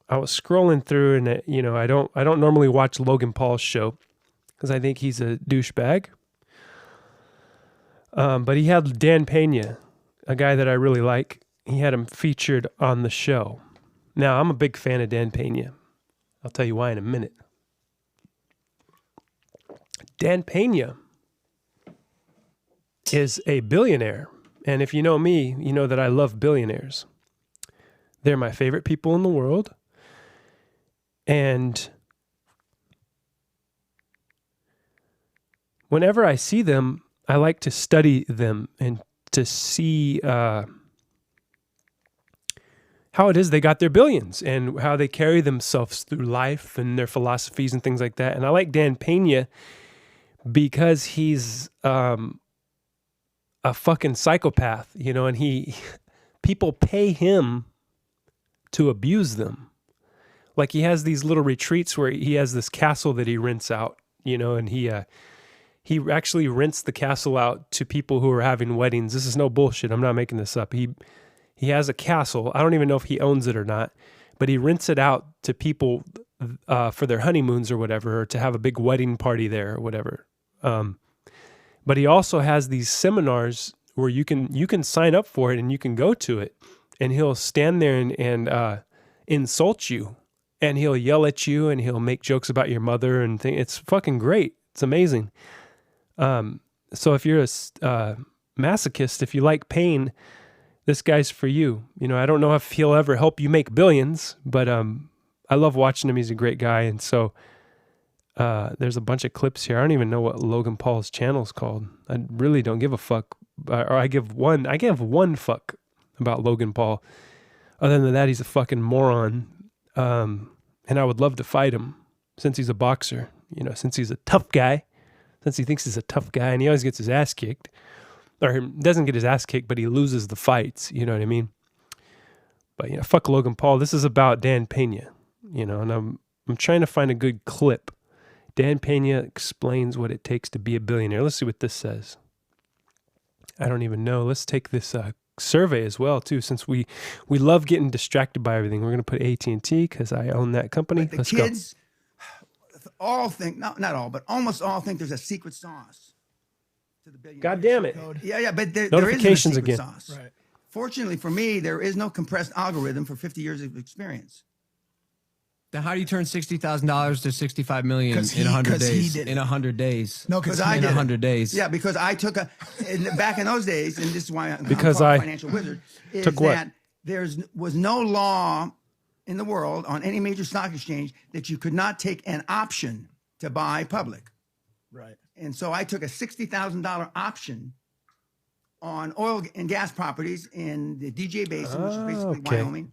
I was scrolling through, and you know, I don't normally watch Logan Paul's show because I think he's a douchebag. But he had Dan Pena, a guy that I really like. He had him featured on the show. Now, I'm a big fan of Dan Pena. I'll tell you why in a minute. Dan Pena is a billionaire. And if you know me, you know that I love billionaires. They're my favorite people in the world. And whenever I see them, I like to study them and to see how it is they got their billions and how they carry themselves through life and their philosophies and things like that. And I like Dan Pena because he's a fucking psychopath, you know, and people pay him to abuse them. Like he has these little retreats where he has this castle that he rents out, you know, and he actually rents the castle out to people who are having weddings. This is no bullshit. I'm not making this up. He has a castle. I don't even know if he owns it or not, but he rents it out to people for their honeymoons or whatever, or to have a big wedding party there or whatever. But he also has these seminars where you can sign up for it and you can go to it, and he'll stand there and insult you, and he'll yell at you, and he'll make jokes about your mother and things. It's fucking great. It's amazing. So if you're a masochist, if you like pain, this guy's for you. You know, I don't know if he'll ever help you make billions, but I love watching him. He's a great guy. And so there's a bunch of clips here. I don't even know what Logan Paul's channel is called. I really don't give a fuck. Or I give one fuck about Logan Paul. Other than that, he's a fucking moron. And I would love to fight him since he's a boxer, you know, since he's a tough guy, since he thinks he's a tough guy, and he always gets his ass kicked. Or he doesn't get his ass kicked, but he loses the fights, you know what I mean? But, you know, fuck Logan Paul. This is about Dan Pena, you know, and I'm trying to find a good clip. Dan Pena explains what it takes to be a billionaire. Let's see what this says. I don't even know. Let's take this survey as well, too, since we love getting distracted by everything. We're going to put AT&T because I own that company. Let's kids go. All think, not all, but almost all think there's a secret sauce to the billionaire. God damn it. Yeah, but there Notifications isn't a secret again. sauce. Right. Fortunately for me, there is no compressed algorithm for 50 years of experience. Then how do you turn $60,000 to $65 million 'Cause in 100 days? did it. In 100 days. No, because I in did it. 100 days. Yeah, because I took back in those days, and this is why I'm Because called I a financial wizard, is took what? that there was no law in the world on any major stock exchange that you could not take an option to buy public. Right. And so I took a $60,000 option on oil and gas properties in the DJ Basin, which is basically okay. Wyoming.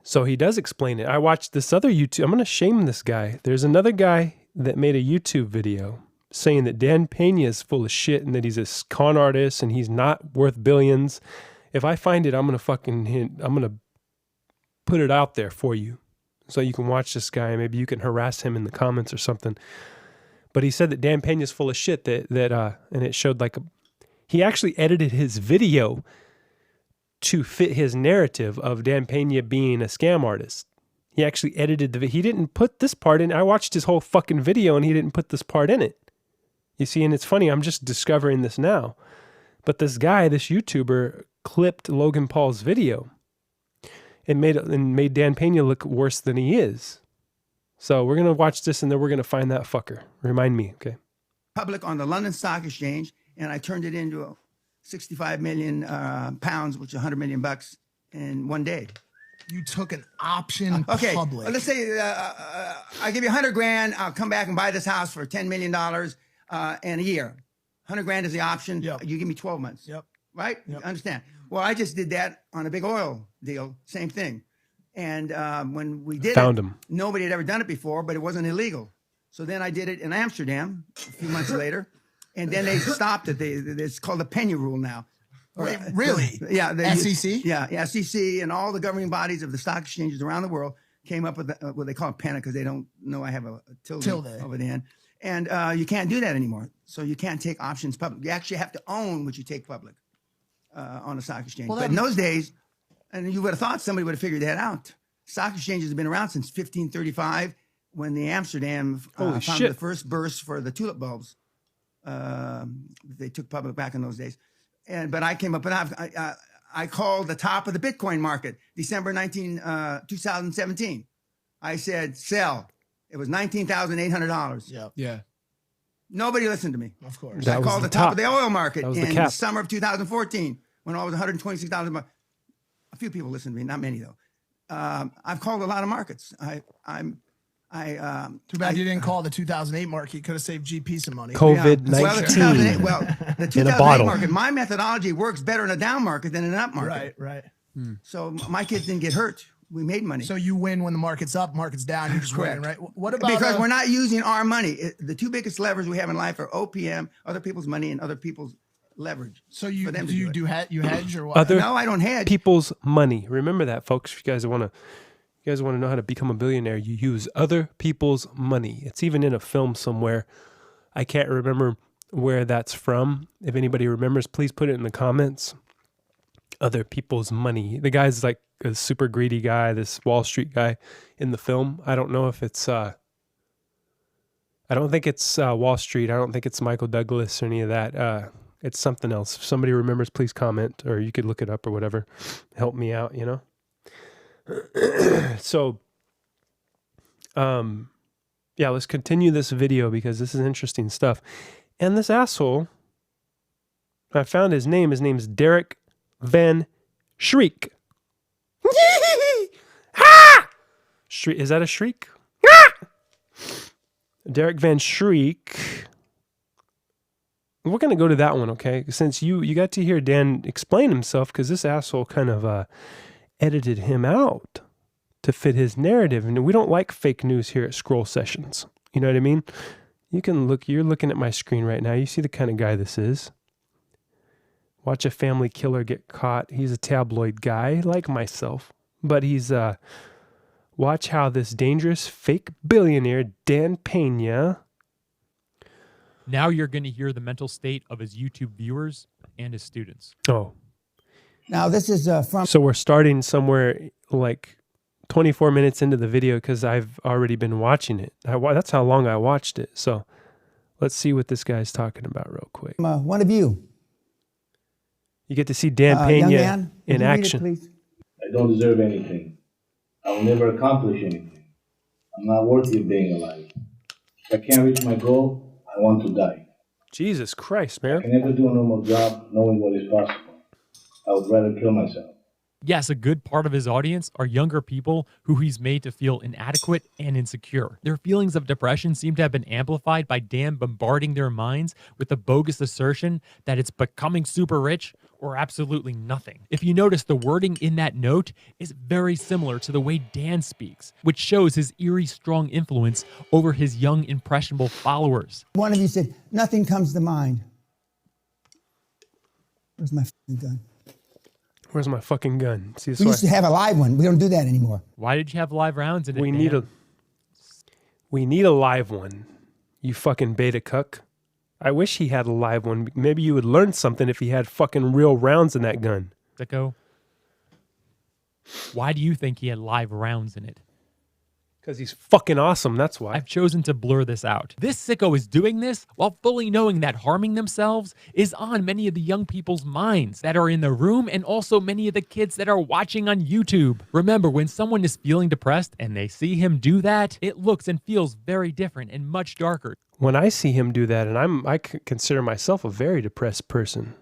So he does explain it. I watched this other YouTube. I'm going to shame this guy. There's another guy that made a YouTube video saying that Dan Pena is full of shit and that he's a con artist and he's not worth billions. If I find it, I'm going to put it out there for you so you can watch this guy. Maybe you can harass him in the comments or something. But he said that Dan Pena is full of shit and it showed he actually edited his video to fit his narrative of Dan Pena being a scam artist. He actually edited he didn't put this part in. I watched his whole fucking video and he didn't put this part in it. You see, and it's funny, I'm just discovering this now. But this guy, this YouTuber, clipped Logan Paul's video and made Dan Pena look worse than he is. So we're going to watch this and then we're going to find that fucker. Remind me, okay? Public on the London Stock Exchange, and I turned it into 65 million pounds, which is 100 million bucks in one day. You took an option Okay, public. let's say I give you 100 grand. I'll come back and buy this house for $10 million in a year. 100 grand is the option. Yep. You give me 12 months. Yep. Right? Yep. You understand? Well, I just did that on a big oil deal. Same thing. And when we did Found it, him. nobody had ever done it before, but it wasn't illegal. So then I did it in Amsterdam a few months later. And then they stopped it. It's called the Pena rule now. Wait, really? Yeah. The SEC? Yeah, SEC and all the governing bodies of the stock exchanges around the world came up with what they call it Pena because they don't know I have a tilde over the end. And you can't do that anymore. So you can't take options public. You actually have to own what you take public on a stock exchange. Well, but in those days, And you would have thought somebody would have figured that out. Stock exchanges have been around since 1535 when the Amsterdam founded the first burst for the tulip bulbs. They took public back in those days. But I came up and I called the top of the Bitcoin market, December 2017. I said, sell. It was $19,800. Yep. Yeah. Nobody listened to me. Of course. That I was called the the top top. of the oil market in the cap. summer of 2014 when all was 126,000. A few people listened to me, not many though. I've called a lot of markets. Too bad you didn't call the 2008 market. You could have saved GP some money. COVID-19 Well, the 2008 market, my methodology works better in a down market than in an up market. Right. So my kids didn't get hurt. We made money. So you win when the market's up, market's down, you just win, right? What about because we're not using our money. The two biggest levers we have in life are OPM, other people's money, and other people's leverage. So you for them to you hedge or what? No, I don't hedge. People's money. Remember that, folks. If you guys want to know how to become a billionaire, you use other people's money. It's even in a film somewhere. I can't remember where that's from. If anybody remembers, please put it in the comments. Other people's money. The guy's like a super greedy guy, this Wall Street guy in the film. I don't know if it's I don't think it's Wall Street. I don't think it's Michael Douglas or any of that. It's something else. If somebody remembers, please comment, or you could look it up or whatever. Help me out, you know? So, yeah, let's continue this video because this is interesting stuff. And this asshole, I found his name. His name's Derek Van Shriek. Shriek. Is that a shriek? Derek Van Shriek. We're going to go to that one, okay? Since you got to hear Dan explain himself, because this asshole kind of edited him out to fit his narrative. And we don't like fake news here at Scroll Sessions. You know what I mean? You're looking at my screen right now. You see the kind of guy this is. Watch a family killer get caught. He's a tabloid guy like myself. But he's, watch how this dangerous fake billionaire, Dan Pena. Now you're going to hear the mental state of his YouTube viewers and his students. Oh. Now this is from... So we're starting somewhere like 24 minutes into the video because I've already been watching it. That's how long I watched it. So let's see what this guy's talking about real quick. one of you. You get to see Dan Pena in action. I don't deserve anything. I will never accomplish anything. I'm not worthy of being alive. If I can't reach my goal, I want to die. Jesus Christ, I man. can never do a normal job knowing what is possible. I would rather kill myself. Yes, a good part of his audience are younger people who he's made to feel inadequate and insecure. Their feelings of depression seem to have been amplified by Dan bombarding their minds with the bogus assertion that it's becoming super rich or absolutely nothing. If you notice, the wording in that note is very similar to the way Dan speaks, which shows his eerie strong influence over his young, impressionable followers. One of you said, nothing comes to mind. Where's my fucking gun? Where's my fucking gun? See, We used to have a live one. We don't do that anymore. Why did you have live rounds in it? we Dan? need a live one. You fucking beta cuck. I wish he had a live one. Maybe you would learn something if he had fucking real rounds in that gun. Sicko. Why do you think he had live rounds in it? Because he's fucking awesome, that's why. I've chosen to blur this out. This sicko is doing this while fully knowing that harming themselves is on many of the young people's minds that are in the room and also many of the kids that are watching on YouTube. Remember, when someone is feeling depressed and they see him do that, it looks and feels very different and much darker. When I see him do that, and I consider myself a very depressed person.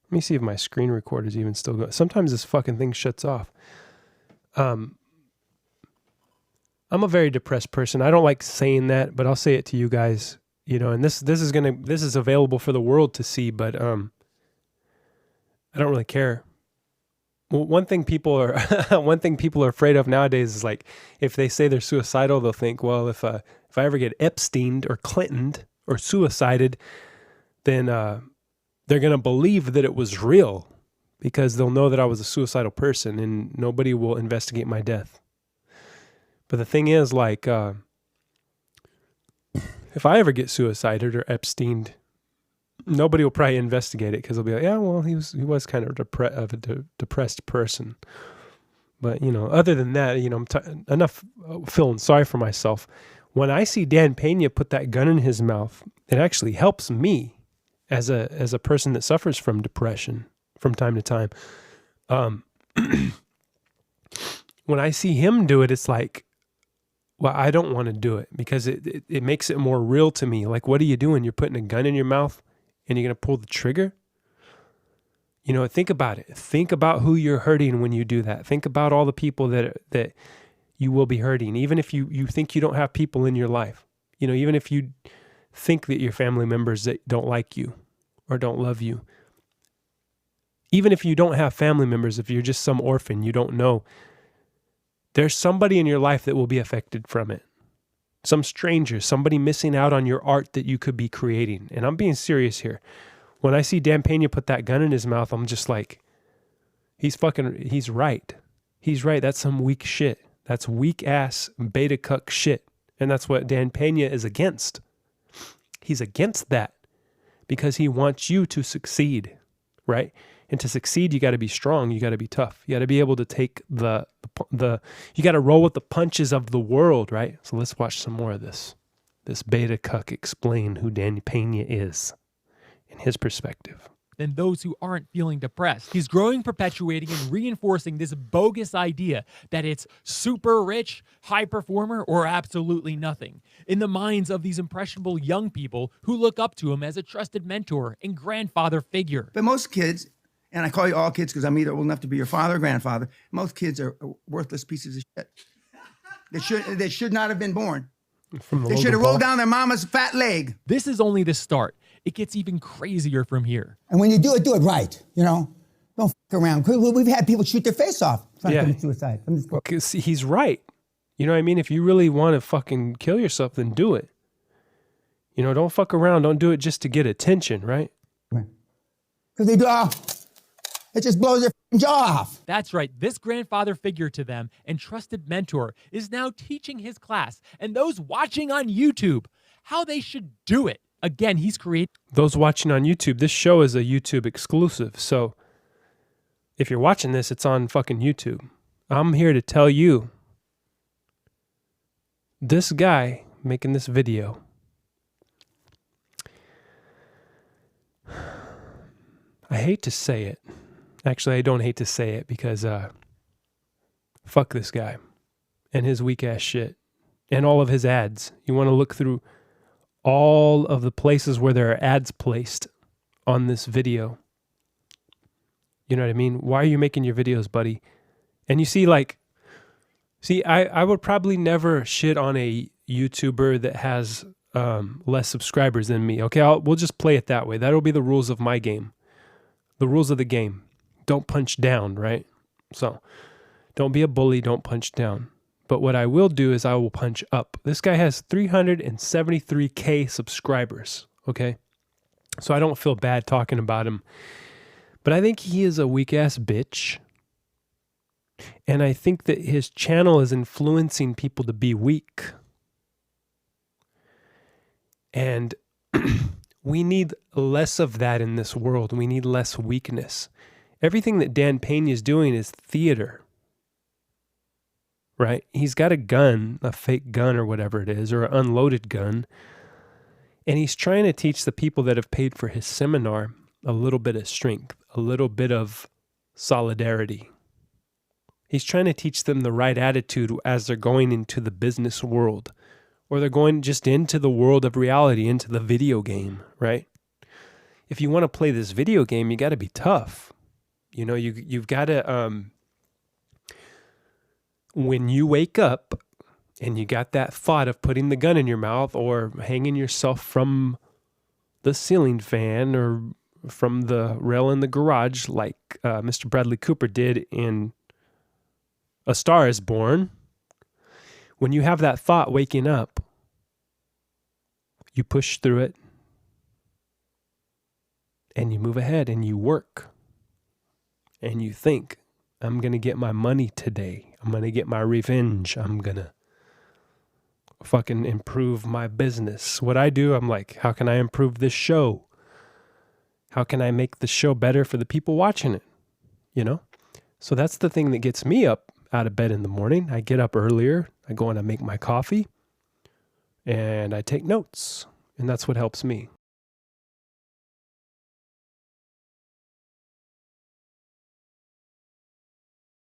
Let me see if my screen recorder's even still going. Sometimes this fucking thing shuts off. I'm a very depressed person. I don't like saying that, but I'll say it to you guys. You know, and this is available for the world to see, but I don't really care. Well, one thing people are afraid of nowadays is like if they say they're suicidal, they'll think, well, if I ever get Epsteined or Clintoned or suicided, then they're gonna believe that it was real because they'll know that I was a suicidal person and nobody will investigate my death. But the thing is, like, if I ever get suicided or Epsteined, Nobody will probably investigate it because they'll be like, yeah, well, he was kind of a depressed person. But, you know, other than that, you know, I'm enough feeling sorry for myself. When I see Dan Pena put that gun in his mouth, it actually helps me as a person that suffers from depression from time to time. When I see him do it, it's like, well, I don't want to do it because it makes it more real to me. Like, what are you doing? You're putting a gun in your mouth and you're going to pull the trigger? You know, think about it. Think about who you're hurting when you do that. Think about all the people that you will be hurting. Even if you think you don't have people in your life, you know, even if you think that your family members that don't like you or don't love you, even if you don't have family members, if you're just some orphan, you don't know, there's somebody in your life that will be affected from it. Some stranger, somebody missing out on your art that you could be creating. And I'm being serious here. When I see Dan Pena put that gun in his mouth, I'm just like, he's right. He's right. That's some weak shit. That's weak ass beta cuck shit. And that's what Dan Pena is against. He's against that because he wants you to succeed, right? And to succeed, you got to be strong. You got to be tough. You got to be able to take you got to roll with the punches of the world, right? So let's watch some more of this. This beta cuck explain who Dan Pena is in his perspective. Than those who aren't feeling depressed. He's growing, perpetuating, and reinforcing this bogus idea that it's super rich, high performer, or absolutely nothing in the minds of these impressionable young people who look up to him as a trusted mentor and grandfather figure. But most kids, and I call you all kids because I'm either old enough to be your father or grandfather, most kids are worthless pieces of shit. They should not have been born. They should have rolled down their mama's fat leg. This is only the start. It gets even crazier from here. And when you do it right. You know, don't f around. We've had people shoot their face off trying to commit suicide. Because he's right. You know what I mean? If you really want to fucking kill yourself, then do it. You know, don't fuck around. Don't do it just to get attention, right? Because they do, it just blows their jaw off. That's right. This grandfather figure to them and trusted mentor is now teaching his class and those watching on YouTube how they should do it. Again, he's creating. Those watching on YouTube, this show is a YouTube exclusive. So if you're watching this, it's on fucking YouTube. I'm here to tell you, this guy making this video, I hate to say it. Actually, I don't hate to say it because fuck this guy and his weak ass shit and all of his ads. You want to look through all of the places where there are ads placed on this video. You know what I mean? Why are you making your videos, buddy? And you see, I would probably never shit on a YouTuber that has less subscribers than me. Okay, we'll just play it that way. That'll be the rules of my game. The rules of the game. Don't punch down, right? So don't be a bully. Don't punch down. But what I will do is I will punch up. This guy has 373K subscribers, okay? So I don't feel bad talking about him. But I think he is a weak-ass bitch. And I think that his channel is influencing people to be weak. And we need less of that in this world. We need less weakness. Everything that Dan Pena is doing is theater. Right? He's got a gun, a fake gun or whatever it is, or an unloaded gun. And he's trying to teach the people that have paid for his seminar a little bit of strength, a little bit of solidarity. He's trying to teach them the right attitude as they're going into the business world, or they're going just into the world of reality, into the video game, right? If you want to play this video game, you got to be tough. You know, you've got to... when you wake up and you got that thought of putting the gun in your mouth or hanging yourself from the ceiling fan or from the rail in the garage like Mr. Bradley Cooper did in A Star is Born, when you have that thought waking up, you push through it and you move ahead and you work and you think, I'm going to get my money today. I'm going to get my revenge. I'm going to fucking improve my business. What I do, I'm like, how can I improve this show? How can I make the show better for the people watching it? You know? So that's the thing that gets me up out of bed in the morning. I get up earlier. I go and I make my coffee and I take notes. And that's what helps me.